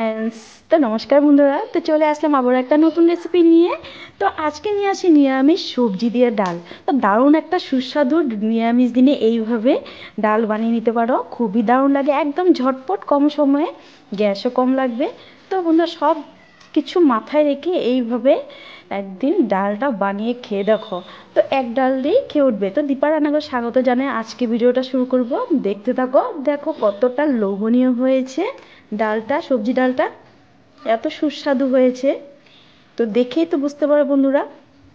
Friends, তো নমস্কার বন্ধুরা। তো চলে আসলাম আবার একটা নতুন রেসিপি নিয়ে। তো আজকে নিয়ে আসি নিরামিষ সবজি দিয়ে ডাল। তো দারুণ একটা সুস্বাদু নিরামিষ দিনে এইভাবে ডাল বানিয়ে নিতে পারো, খুবই দারুণ লাগে, একদম ঝটপট, কম সময়ে, গ্যাসও কম লাগবে। তো বন্ধুরা, সব কিছু মাথায় রেখে এইভাবে একদিন ডালটা বানিয়ে খেয়ে দেখো, তো এক ডাল দিয়েই খেয়ে উঠবে। তো দীপা রান্নাঘর স্বাগত জানাই। আজকে ভিডিওটা শুরু করব, দেখতে থাকো। দেখো কতটা লোভনীয় হয়েছে ডালটা, সবজি ডালটা এত সুস্বাদু হয়েছে, তো দেখেই তো বুঝতে পারো বন্ধুরা।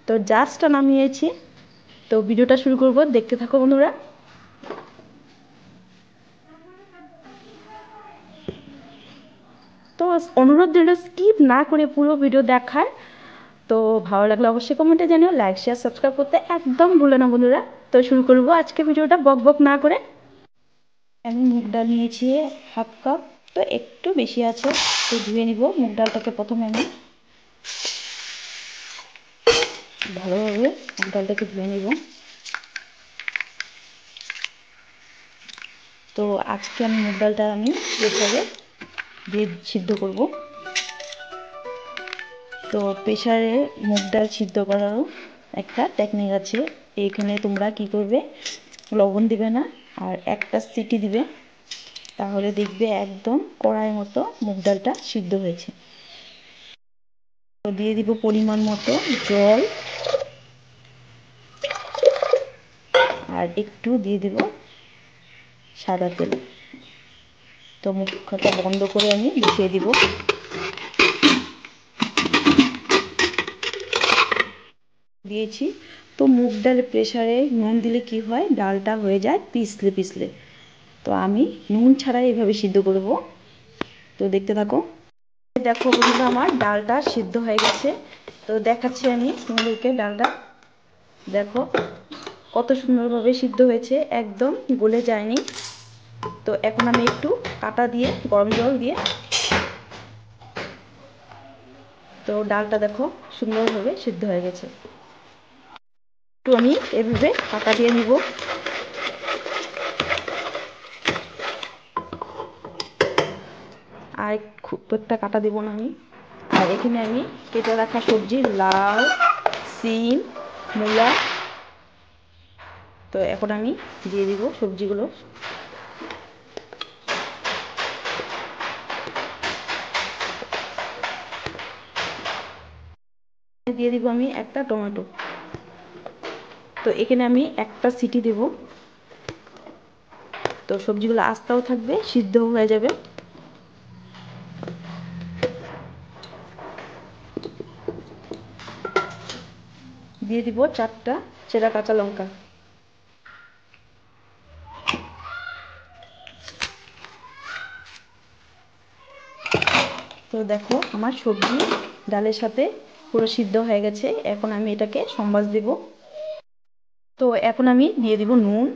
তো জাস্ট নামিয়েছি, তো ভিডিওটা শুরু করব, দেখতে থাকো বন্ধুরা। তো অনুরোধ রইল স্কিপ না করে পুরো ভিডিও দেখার। তো ভালো লাগলে অবশ্যই কমেন্টে জানিও, লাইক শেয়ার সাবস্ক্রাইব করতে একদম ভুলো না বন্ধুরা। তো শুরু করবো আজকে ভিডিওটা বক বক না করে। আমি মুগ ডাল নিয়েছি হাফ কাপ, তো একটু বেশি আছে, তো ধুয়ে নিব মুগ ডালটাকে। প্রথমে আমি ভালোভাবে মুগ ডালটাকে ধুয়ে নিব। তো আজকে আমি মুগ ডালটা প্রেসারে দিয়ে সিদ্ধ করব। তো প্রেসারে মুগ ডাল সিদ্ধ করারও একটা টেকনিক আছে। এইখানে তোমরা কি করবে, লবণ দিবে না, আর একটা সিটি দিবে, তাহলে দেখবে একদম কড়াইয়ের মতো মুগ ডালটা সিদ্ধ হয়েছে। তো দিয়ে দিব পরিমাণ মতো জল, আর একটু দিয়ে দিব সাদা তেল। তো মুখটা বন্ধ করে আমি বসিয়ে দিব। দিয়েছি। তো মুগ ডাল প্রেসারে নুন দিলে কি হয়, ডালটা হয়ে যায় পিছলে পিছলে। তো আমি নুন ছাড়াই এভাবে সিদ্ধ করব। তো দেখতে থাকো। দেখো বন্ধুরা, আমার ডালটা সিদ্ধ হয়ে গেছে। তো দেখাচ্ছি আমি তোমাদেরকে ডালটা। দেখো কত সুন্দরভাবে সিদ্ধ হয়েছে, একদম গলে যায়নি। তো এখন আমি একটু কাটা দিয়ে গরম জল দিয়ে, তো ডালটা দেখো সুন্দরভাবে সিদ্ধ হয়ে গেছে। একটু আমি এভাবে কাটা দিয়ে নিব। আর খুব একটা কাটা দিব না আমি। আর এখানে আমি কেটে রাখা সবজি, লাউ, সিম, মূলা, তো এখন আমি দিয়ে দিব সবজিগুলো। দিয়ে দিব আমি একটা টমেটো। তো এখানে আমি একটা সিটি দেব, তো সবজিগুলো আস্তেও থাকবে, সিদ্ধও হয়ে যাবে। দিয়ে দিব 4টা চেরা কাঁচা লঙ্কা। তো দেখো আমার সবজি ডালের সাথে পুরো সিদ্ধ হয়ে গেছে। এখন আমি এটাকে সম্বাস দেব। তো এখন আমি দিয়ে দিব নুন,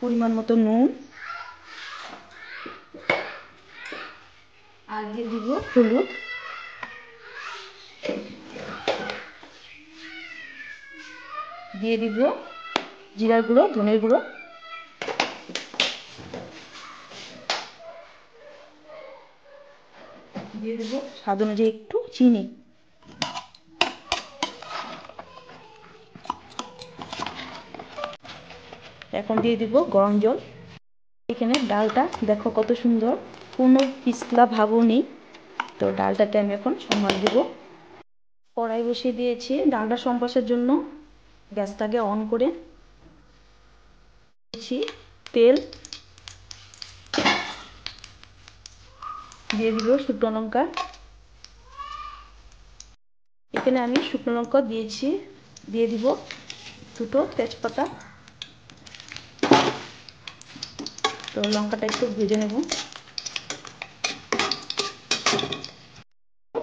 পরিমাণ মতো নুন, আর দিয়ে দিব হলুদ, দিয়ে দিব জিরার গুঁড়ো, ধনের গুঁড়ো, দিয়ে দেব স্বাদ অনুযায়ী একটু চিনি। এখন দিয়ে দিব গরম জল। এখানে ডালটা দেখো কত সুন্দর, কোনো পিছলা ভাবও নেই। তো ডালটাতে আমি এখন সম্বাস দেব। কড়াই বসিয়ে দিয়েছি ডালটা সম্বাসের জন্য। গ্যাসটাকে অন করে দিয়েছি তেল, দিয়ে দিব শুকনো লঙ্কা। এখানে আমি শুকনো লঙ্কা দিয়েছি, দিয়ে দিব দুটো তেজপাতা। তো লঙ্কাটা একটু ভেজে নেব।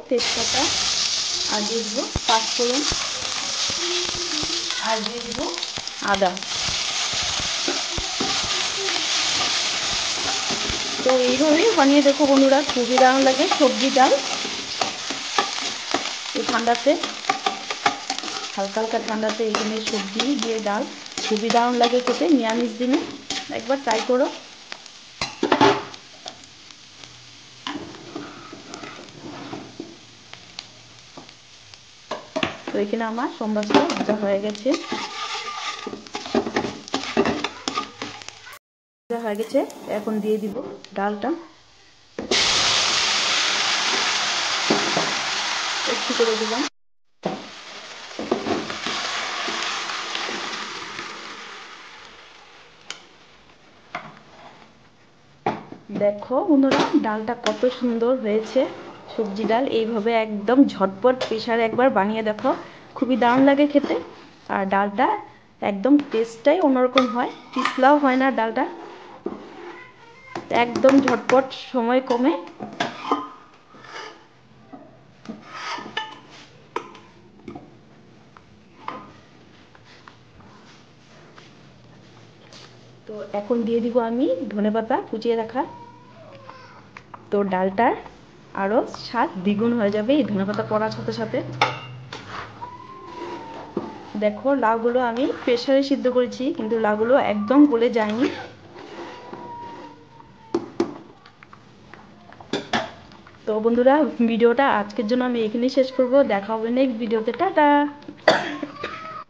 তেজপাতা, আর দিয়ে দিব পাঁচফোড়ন, আর দিয়ে দিব আদা। তো এইভাবেই বানিয়ে দেখো বন্ধুরা, খুবই দারুণ লাগে সবজি ডাল। এই ঠান্ডাতে, হালকা হালকা ঠান্ডাতে এখানে সবজি দিয়ে ডাল খুবই দারুণ লাগে খেতে নিরামিষ দিনে। একবার ট্রাই করো। এখানে আমার সোম মাছটা ভাজা হয়ে গেছে। এখন দিয়ে দিব ডালটা, একটু করে দিলাম। দেখো বন্ধুরা, ডালটা কত সুন্দর হয়েছে। সবজি ডাল এইভাবে একদম ঝটপট প্রেসারে একবার বানিয়ে দেখো, খুবই দারুণ লাগে খেতে। আর ডালটা একদম টেস্টটাই অন্যরকম হয়, পিছলাও হয় না ডালটা, একদম ঝটপট, সময় কমে। তো এখন দিয়ে দিব আমি ধনেপাতা কুচিয়ে রাখা। তো ডালটার আরও স্বাদ দ্বিগুণ হয়ে যাবে এই ধনেপাতা পড়ার সাথে সাথে। দেখো লাউগুলো আমি প্রেসারে সিদ্ধ করেছি, কিন্তু লাউগুলো একদম গলে যায়নি। তো বন্ধুরা, ভিডিওটা আজকের জন্য আমি এখানেই শেষ করব। দেখা হবে নেক্সট ভিডিওতে। টাটা।